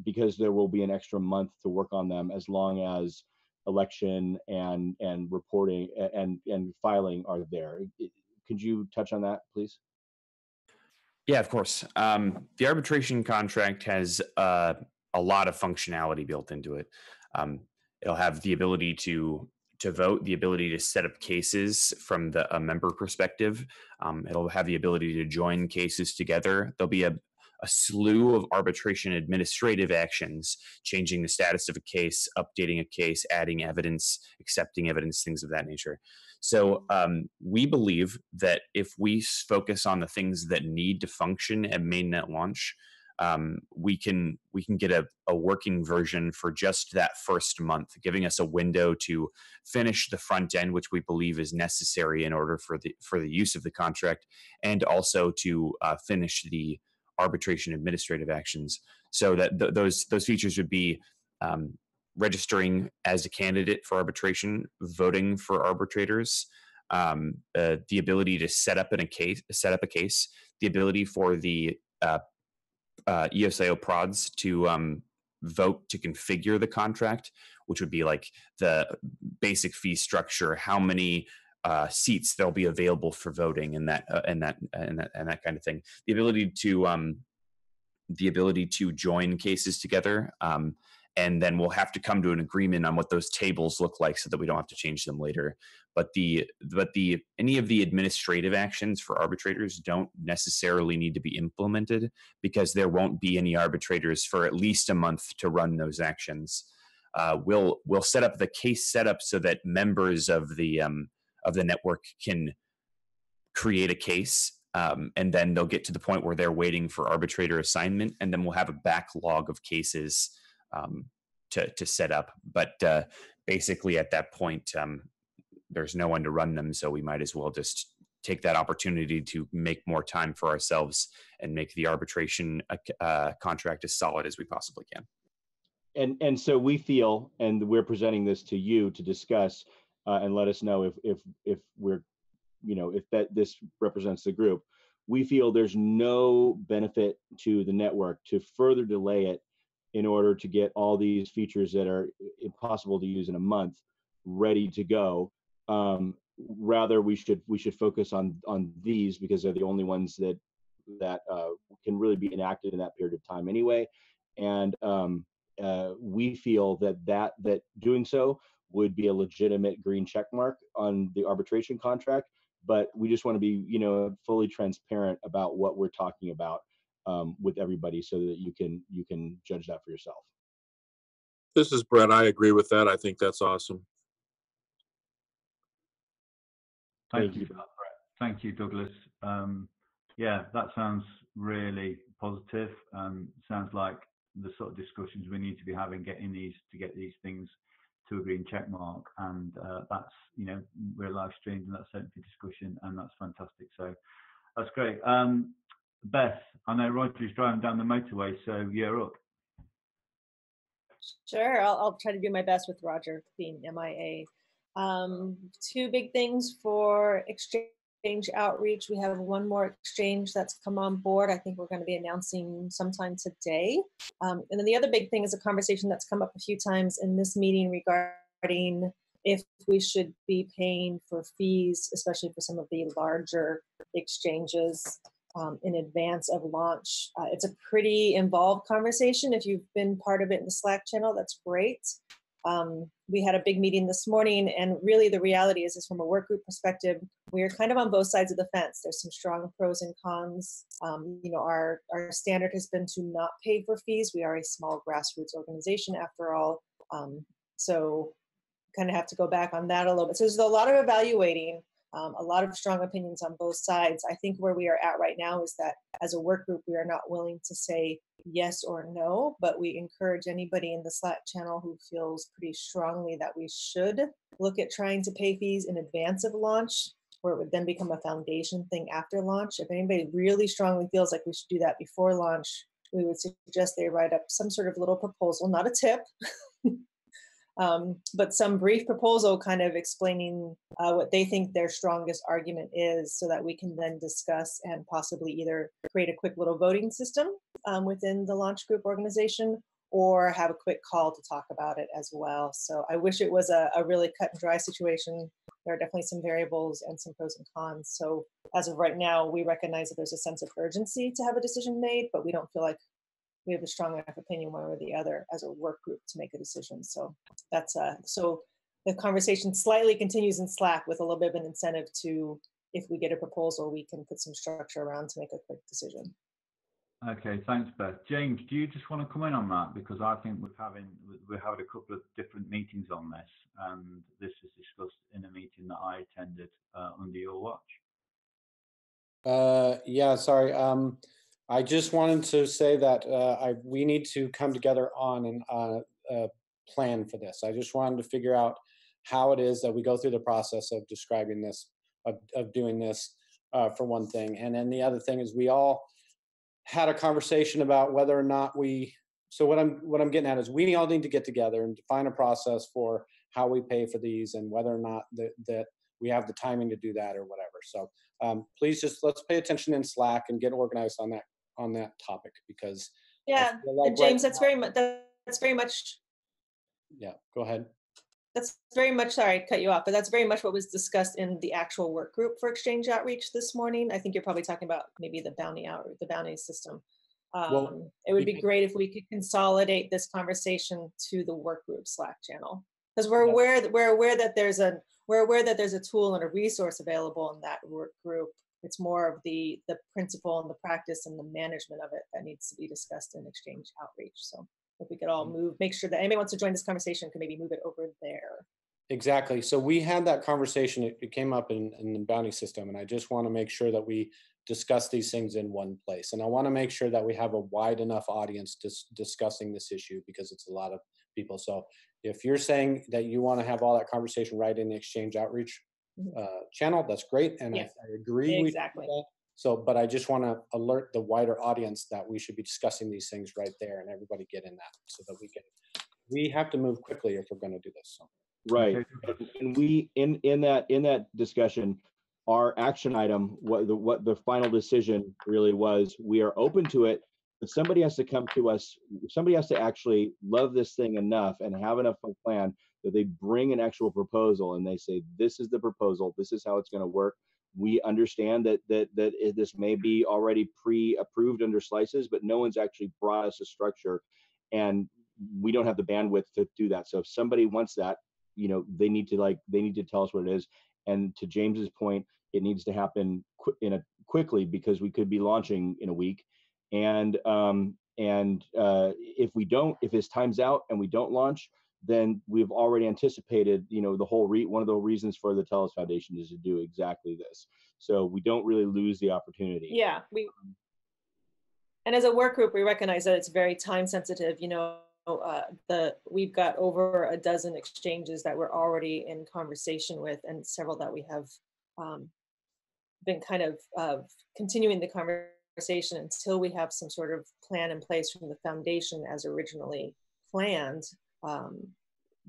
because there will be an extra month to work on them as long as election and reporting and filing are there. Could you touch on that, please? Yeah, of course. The arbitration contract has a lot of functionality built into it. It'll have the ability to vote, the ability to set up cases from a member perspective. It'll have the ability to join cases together. There'll be a slew of arbitration administrative actions, changing the status of a case, updating a case, adding evidence, accepting evidence, things of that nature. So we believe that if we focus on the things that need to function at mainnet launch, we can get a working version for just that first month, giving us a window to finish the front end, which we believe is necessary in order for the use of the contract, and also to finish the arbitration administrative actions. So that those features would be registering as a candidate for arbitration, voting for arbitrators, the ability to set up a case, the ability for the EOSIO prods to vote to configure the contract, which would be like the basic fee structure, how many seats there'll be available for voting, and that kind of thing. The ability to join cases together, and then we'll have to come to an agreement on what those tables look like so that we don't have to change them later. But any of the administrative actions for arbitrators don't necessarily need to be implemented, because there won't be any arbitrators for at least a month to run those actions. We'll set up the case setup so that members of the network can create a case, and then they'll get to the point where they're waiting for arbitrator assignment, and then we'll have a backlog of cases to set up. But basically at that point, there's no one to run them, so we might as well just take that opportunity to make more time for ourselves and make the arbitration contract as solid as we possibly can. And so we feel, and we're presenting this to you to discuss, and let us know if we're, if this represents the group. We feel there's no benefit to the network to further delay it in order to get all these features that are impossible to use in a month ready to go. rather we should focus on these because they're the only ones that can really be enacted in that period of time anyway. And we feel that doing so would be a legitimate green check mark on the arbitration contract. But we just want to be, fully transparent about what we're talking about with everybody, so that you can judge that for yourself. This is Brett. I agree with that. I think that's awesome. Thank you for that, Brett. Thank you, Douglas. Yeah, that sounds really positive. Sounds like the sort of discussions we need to be having, get these things to a green check mark. And that's, we're live streamed, and that's open for discussion, and that's fantastic. So that's great. Beth, I know Roger's driving down the motorway, so you're up. Sure, I'll try to do my best with Roger being MIA. Two big things for exchange outreach. We have one more exchange that's come on board. I think we're going to be announcing sometime today. And then the other big thing is a conversation that's come up a few times in this meeting regarding if we should be paying for fees, especially for some of the larger exchanges in advance of launch. It's a pretty involved conversation. If you've been part of it in the Slack channel, that's great. We had a big meeting this morning, and really the reality is from a work group perspective, we are kind of on both sides of the fence. There's some strong pros and cons. Our standard has been to not pay for fees. We are a small grassroots organization after all. So kind of have to go back on that a little bit. So there's a lot of evaluating, a lot of strong opinions on both sides. I think where we are at right now is that as a work group, we are not willing to say yes or no, but we encourage anybody in the Slack channel who feels pretty strongly that we should look at trying to pay fees in advance of launch, where it would then become a foundation thing after launch. If anybody really strongly feels like we should do that before launch, we would suggest they write up some sort of little proposal, not a tip, but some brief proposal kind of explaining what they think their strongest argument is, so that we can then discuss and possibly either create a quick little voting system within the launch group organization, or have a quick call to talk about it as well. So I wish it was a really cut and dry situation. There are definitely some variables and some pros and cons. So as of right now, we recognize that there's a sense of urgency to have a decision made, but we don't feel like we have a strong enough opinion one or the other as a work group to make a decision. So that's so the conversation slightly continues in Slack with a little bit of an incentive to, if we get a proposal, we can put some structure around to make a quick decision. Okay, thanks, Beth. James, do you just want to come in on that? Because I think we're having a couple of different meetings on this, and this was discussed in a meeting that I attended under your watch. Yeah, sorry. I just wanted to say that we need to come together on a plan for this. I just wanted to figure out how it is that we go through the process of describing this, of doing this for one thing. And then the other thing is we all had a conversation about whether or not so what I'm getting at is we all need to get together and define a process for how we pay for these, and whether or not that we have the timing to do that or whatever. So please let's pay attention in Slack and get organized on that topic, because yeah, like James, right that's very much. Yeah, go ahead. That's very much, sorry, cut you off, but that's very much what was discussed in the actual work group for exchange outreach this morning. I think you're probably talking about maybe the bounty system. It would be great if we could consolidate this conversation to the work group Slack channel, because we're aware that there's a tool and a resource available in that work group. It's more of the principle and the practice and the management of it that needs to be discussed in exchange outreach. So if we could all make sure that anybody wants to join this conversation can maybe move it over there. Exactly. So we had that conversation. It came up in the bounty system, and I just want to make sure that we discuss these things in one place. And I want to make sure that we have a wide enough audience discussing this issue, because it's a lot of people. So if you're saying that you want to have all that conversation right in the exchange outreach channel, that's great. And I agree. Exactly. So, but I just want to alert the wider audience that we should be discussing these things right there, and everybody get in that, so that we have to move quickly if we're going to do this. So. Right, and we in that discussion, our action item, what the final decision really was, we are open to it But somebody has to come to us. Somebody has to actually love this thing enough and have enough of a plan that they bring an actual proposal and they say, this is the proposal. This is how it's going to work. We understand that this may be already pre-approved under slices, but no one's actually brought us a structure, and we don't have the bandwidth to do that. So if somebody wants that, you know, they need to tell us what it is. And to James's point, it needs to happen quickly, because we could be launching in a week. And if his time's out and we don't launch, then we've already anticipated, you know, one of the reasons for the Telos Foundation is to do exactly this. So we don't really lose the opportunity. Yeah, and as a work group, we recognize that it's very time sensitive. You know, we've got over a dozen exchanges that we're already in conversation with, and several that we have been kind of continuing the conversation until we have some sort of plan in place from the foundation as originally planned.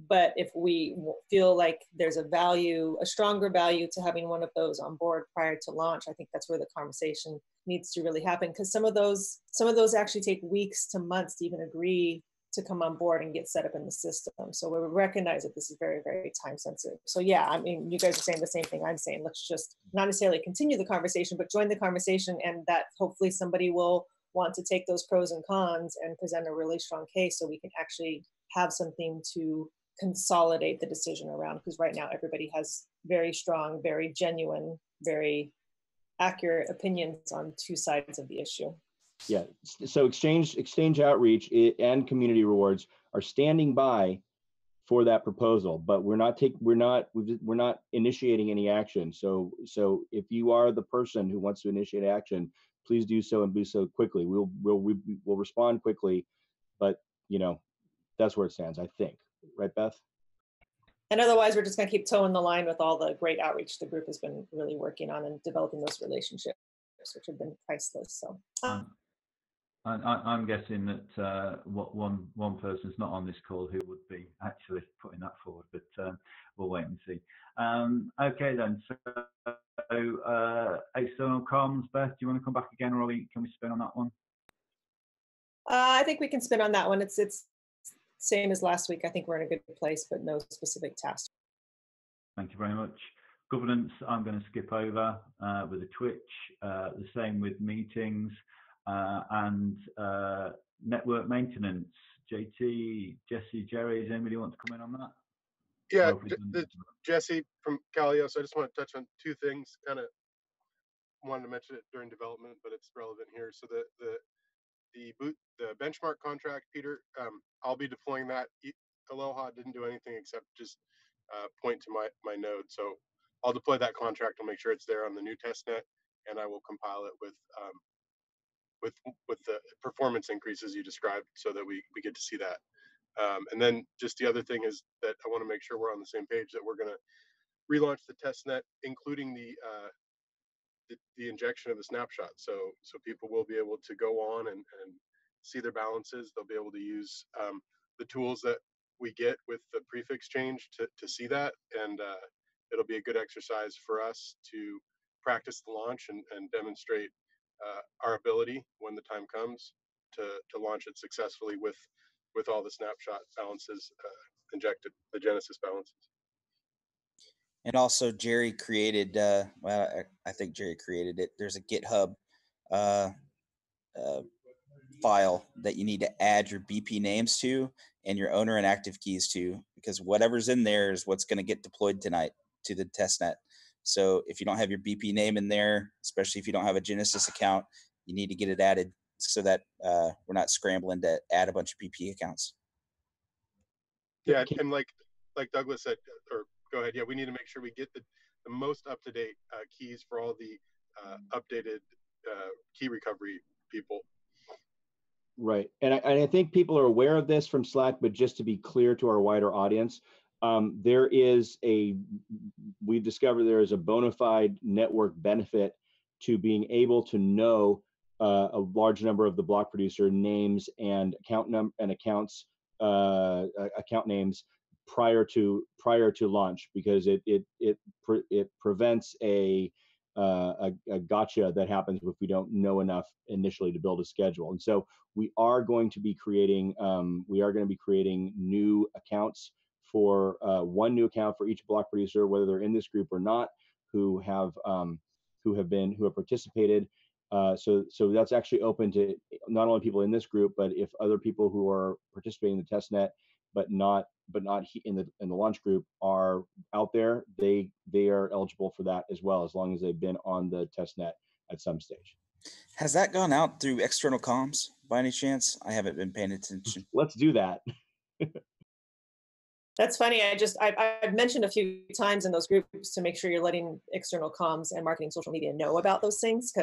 But if we feel like there's a stronger value to having one of those on board prior to launch, I think that's where the conversation needs to really happen, because some of those actually take weeks to months to even agree to come on board and get set up in the system. So we recognize that this is very, very time sensitive. So yeah, I mean, you guys are saying the same thing I'm saying. Let's just not necessarily continue the conversation, but join the conversation, and that hopefully somebody will want to take those pros and cons and present a really strong case so we can actually have something to consolidate the decision around, because right now everybody has very strong, very genuine, very accurate opinions on two sides of the issue. Yeah, so exchange outreach and community rewards are standing by for that proposal, but we're not initiating any action. So if you are the person who wants to initiate action, please do so, and do so quickly. We'll respond quickly, but you know, that's where it stands, I think. Right, Beth? And otherwise, we're just going to keep toeing the line with all the great outreach the group has been really working on and developing those relationships, which have been priceless. So I'm guessing that one person's not on this call who would be actually putting that forward, but we'll wait and see. Okay then, so external comms, Beth, do you want to come back again, or can we spin on that one? I think we can spin on that one. It's same as last week. I think we're in a good place, but no specific tasks. Thank you very much. Governance, I'm going to skip over with a Twitch. The same with meetings and network maintenance. JT, Jesse, Jerry, does anybody want to come in on that? Yeah, Jesse from CalEOS. I just want to touch on two things. Kind of wanted to mention it during development, but it's relevant here. So the benchmark contract, Peter, I'll be deploying that. Aloha didn't do anything except just point to my node. So I'll deploy that contract. I'll make sure it's there on the new testnet, and I will compile it with the performance increases you described, so that we get to see that. And then just the other thing is that I want to make sure we're on the same page, that we're going to relaunch the testnet, including the injection of the snapshot. So people will be able to go on and see their balances. They'll be able to use the tools that we get with the prefix change to see that. And it'll be a good exercise for us to practice the launch and demonstrate our ability when the time comes to launch it successfully with all the snapshot balances injected, the Genesis balances. And also Jerry created, well, I think Jerry created it. There's a GitHub file that you need to add your BP names to and your owner and active keys to, because whatever's in there is what's going to get deployed tonight to the testnet. So if you don't have your BP name in there, especially if you don't have a Genesis account, you need to get it added so that we're not scrambling to add a bunch of BP accounts. Yeah, and like Douglas said, or go ahead. Yeah, we need to make sure we get the most up-to-date keys for all the updated key recovery people. Right, and I think people are aware of this from Slack, but just to be clear to our wider audience, we've discovered there is a bona fide network benefit to being able to know a large number of the block producer names and account names prior to launch, because it prevents a a gotcha that happens if we don't know enough initially to build a schedule. And so we are going to be creating new accounts for one new account for each block producer, whether they're in this group or not, who have participated. So that's actually open to not only people in this group, but if other people who are participating in the testnet but not in the launch group are out there, they are eligible for that as well, as long as they've been on the testnet at some stage. Has that gone out through external comms by any chance? I haven't been paying attention. Let's do that. That's funny. I've mentioned a few times in those groups to make sure you're letting external comms and marketing social media know about those things,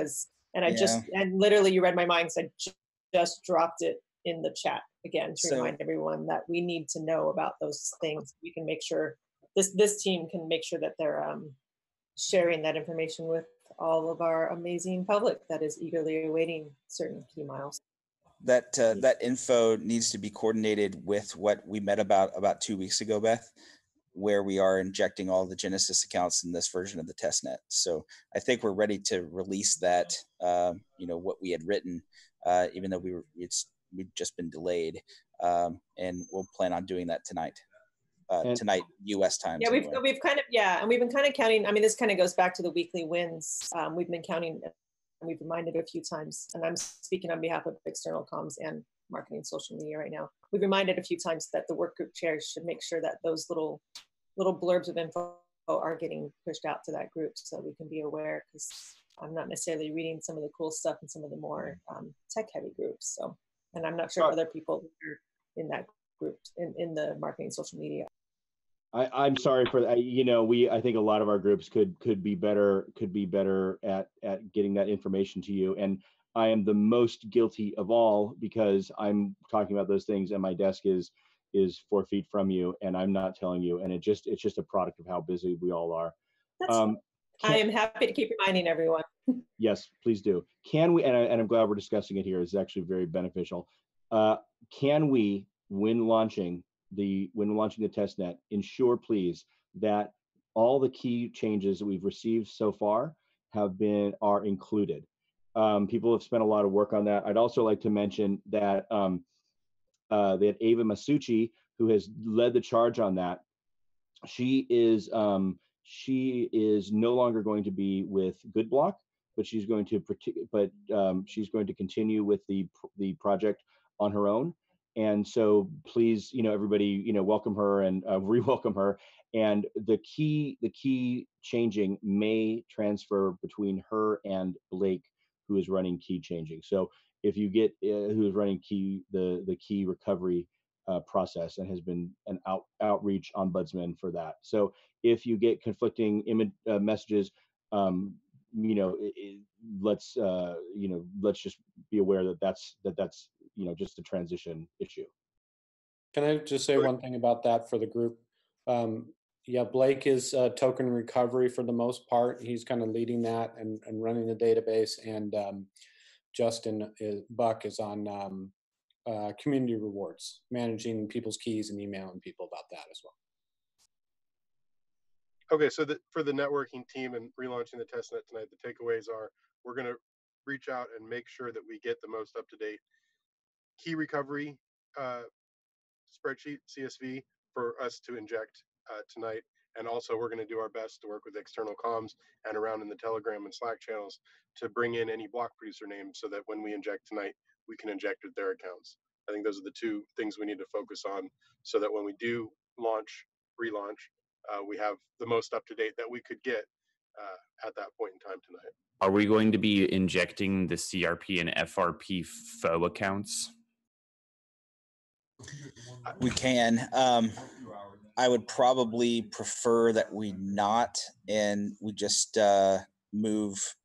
and literally you read my mind, because I just dropped it in the chat again to remind everyone that we need to know about those things. We can make sure this team can make sure that they're sharing that information with all of our amazing public that is eagerly awaiting certain key miles. That info needs to be coordinated with what we met about 2 weeks ago, Beth, where we are injecting all the Genesis accounts in this version of the testnet. So I think we're ready to release that, what we had written, even though we've just been delayed, and we'll plan on doing that tonight. Tonight, U.S. time. Yeah, we've been kind of counting. I mean, this kind of goes back to the weekly wins. We've been counting, and we've reminded a few times, and I'm speaking on behalf of external comms and marketing social media right now. We've reminded a few times that the work group chairs should make sure that those little blurbs of info are getting pushed out to that group so we can be aware, because I'm not necessarily reading some of the cool stuff in some of the more tech-heavy groups. So, and I'm not sure other people who are in that group in the marketing social media. I'm sorry for that. I think a lot of our groups could be better at getting that information to you. And I am the most guilty of all, because I'm talking about those things and my desk is 4 feet from you and I'm not telling you. And it's just a product of how busy we all are. I am happy to keep reminding everyone. Yes, please do. Can we, and I'm glad we're discussing it here, it's actually very beneficial. Can we, when launching the testnet, ensure please that all the key changes that we've received so far are included? People have spent a lot of work on that. I'd also like to mention that that Ava Masucci, who has led the charge on that, she is no longer going to be with GoodBlock, but she's going to continue with the project on her own. And so please, everybody, welcome her and re-welcome her. And the key changing may transfer between her and Blake, who is running key changing. So if you get who is running the key recovery process and has been an outreach ombudsman for that. So if you get conflicting messages, let's just be aware that that's just a transition issue. Can I just say one thing about that for the group? Yeah, Blake is token recovery for the most part. He's kind of leading that and running the database, and Justin Buck is on community rewards, managing people's keys and emailing people about that as well. Okay, so for the networking team and relaunching the testnet tonight, the takeaways are we're going to reach out and make sure that we get the most up-to-date key recovery spreadsheet, CSV, for us to inject tonight. And also we're going to do our best to work with external comms and around in the Telegram and Slack channels to bring in any block producer names so that when we inject tonight, we can inject with their accounts. I think those are the two things we need to focus on so that when we do relaunch, we have the most up-to-date that we could get at that point in time tonight. Are we going to be injecting the CRP and FRP faux accounts? We can. I would probably prefer that we not, and we just move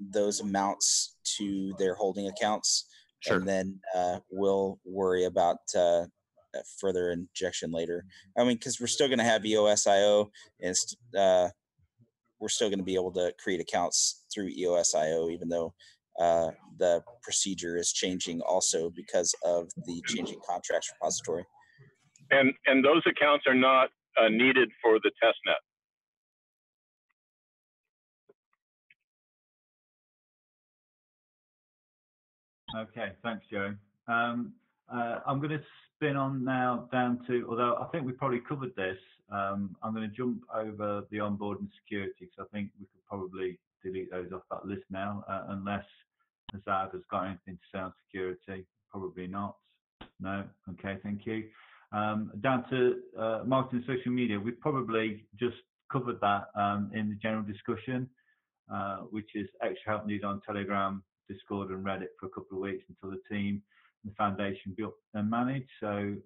those amounts to their holding accounts. Sure. And then we'll worry about further injection later. I mean, because we're still going to have EOSIO, and we're still going to be able to create accounts through EOSIO, even though the procedure is changing also because of the changing contracts repository. And those accounts are not needed for the testnet. Okay, thanks, Joe. I'm going to spin on now down to, although I think we probably covered this, I'm going to jump over the onboard and security because I think we could probably delete those off that list now, unless Azad has got anything to say on security. Probably not. No. Okay, thank you. Down to marketing and social media. We've probably just covered that in the general discussion, which is extra help needed on Telegram, Discord, and Reddit for a couple of weeks until the team and the foundation be up and managed. So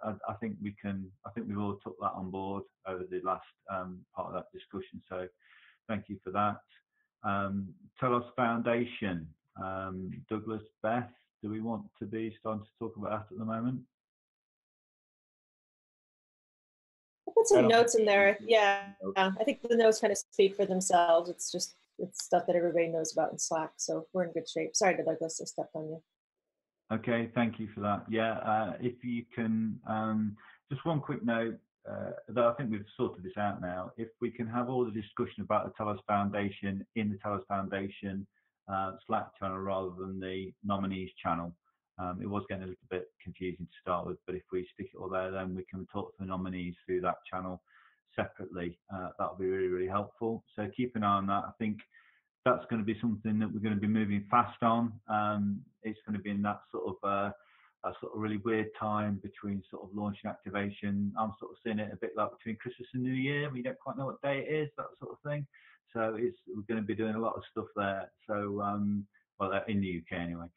I think we can. I think we've all took that on board over the last part of that discussion. So thank you for that. Telos Foundation, Douglas, Beth, do we want to be starting to talk about that at the moment? I put some notes in there. Yeah, I think the notes kind of speak for themselves. It's stuff that everybody knows about in Slack. So we're in good shape. Sorry, Douglas, I stepped on you. Okay, thank you for that. Yeah, if you can, just one quick note, though I think we've sorted this out now. If we can have all the discussion about the Telos Foundation in the Telos Foundation Slack channel rather than the nominees channel. It was getting a little bit confusing to start with, but if we stick it all there, then we can talk to the nominees through that channel separately. That'll be really, really helpful. So keep an eye on that. I think that's going to be something that we're going to be moving fast on. It's going to be in that sort of really weird time between sort of launch and activation. I'm sort of seeing it a bit like between Christmas and New Year. We don't quite know what day it is, that sort of thing. So we're going to be doing a lot of stuff there. So well, in the UK anyway.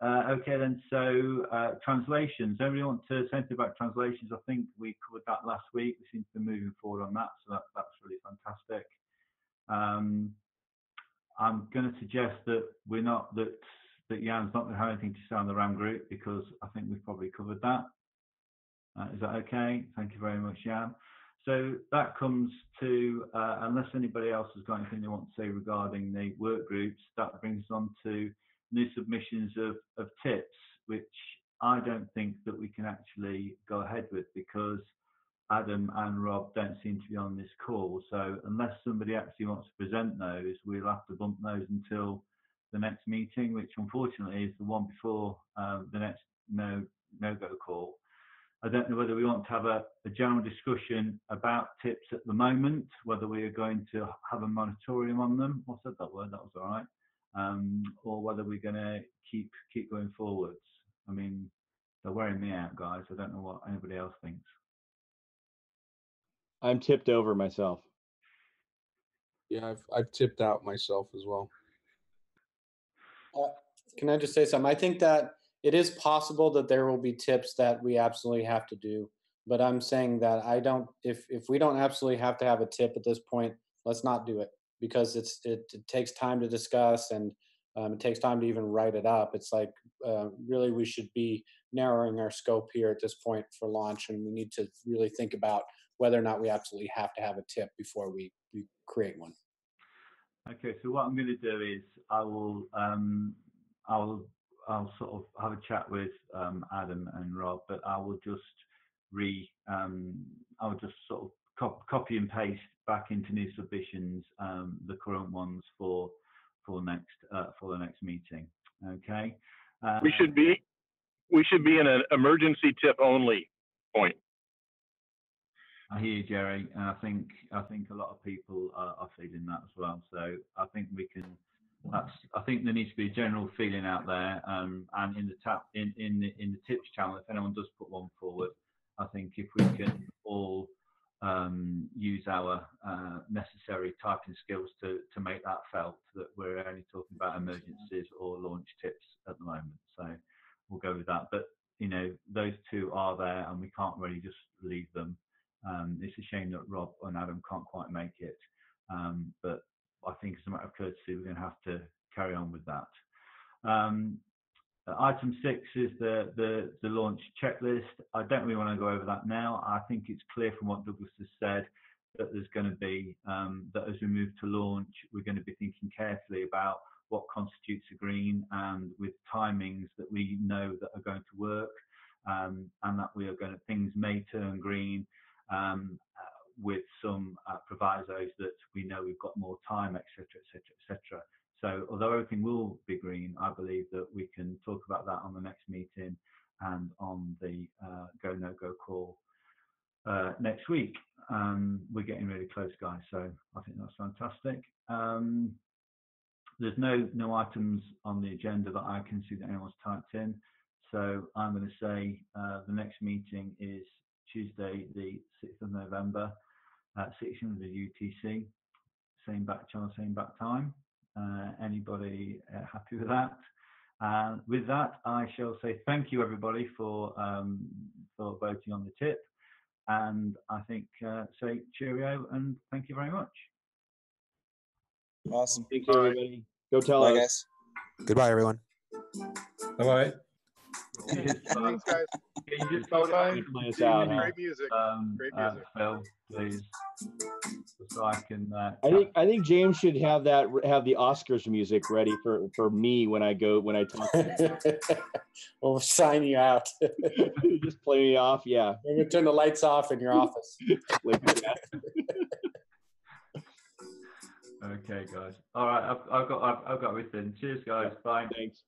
Okay then, so translations. Everybody want to say anything about translations? I think we covered that last week. We seem to be moving forward on that, so that's really fantastic. I'm going to suggest that that Jan's not going to have anything to say on the RAM group because I think we've probably covered that. Is that okay? Thank you very much, Jan. So that comes to, unless anybody else has got anything they want to say regarding the work groups, that brings us on to new submissions of tips, which I don't think that we can actually go ahead with because Adam and Rob don't seem to be on this call. So unless somebody actually wants to present those, we'll have to bump those until the next meeting, which unfortunately is the one before the next no-go call. I don't know whether we want to have a general discussion about tips at the moment, whether we are going to have a moratorium on them. I said that word, that was all right. Or whether we're going to keep going forwards. I mean, they're wearing me out, guys. I don't know what anybody else thinks. I'm tipped over myself. Yeah, I've tipped out myself as well. Can I just say something? I think that it is possible that there will be tips that we absolutely have to do, but I'm saying that I don't. If we don't absolutely have to have a tip at this point, let's not do it because it takes time to discuss and it takes time to even write it up. It's like really we should be narrowing our scope here at this point for launch, and we need to really think about whether or not we absolutely have to have a tip before we create one. Okay, so what I'm going to do is I'll sort of have a chat with Adam and Rob, but I will just I'll just sort of copy and paste back into new submissions the current ones for the next meeting. Okay. We should be in an emergency tip only point. I hear you, Jerry, and I think a lot of people are feeling that as well. So I think we can. I think there needs to be a general feeling out there, and in the tips channel, if anyone does put one forward, I think if we can all use our necessary typing skills to make that felt, that we're only talking about emergencies or launch tips at the moment. So we'll go with that. But you know, those two are there, and we can't really just leave them. It's a shame that Rob and Adam can't quite make it, but I think as a matter of courtesy, we're going to have to carry on with that. Item 6 is the launch checklist. I don't really want to go over that now. I think it's clear from what Douglas has said that there's going to be, that as we move to launch, we're going to be thinking carefully about what constitutes a green and with timings that we know that are going to work, and that things may turn green with some provisos that we know we've got more time, etc., etc., etc. So although everything will be green, I believe that we week. We're getting really close, guys, so I think that's fantastic. There's no items on the agenda that I can see that anyone's typed in, so I'm going to say the next meeting is Tuesday, the 6th of November at 600 UTC. Same back channel, same back time. Anybody happy with that? With that, I shall say thank you, everybody, for voting on the tip. And I think say cheerio and thank you very much. Awesome. Thank you, everybody. Go tell Bye, us. guys. Goodbye, everyone. Bye-bye. Thanks, guys. Can you just Bye. hold it Bye. open for Play us 2 out, minutes, Great music. Great music. Phil, please, so I can. I think James should have the Oscars music ready for me when I talk. We'll sign you out. Just play me off, yeah. We're gonna turn the lights off in your office. Okay, guys. All right, I've got everything. Cheers, guys. Bye. Thanks.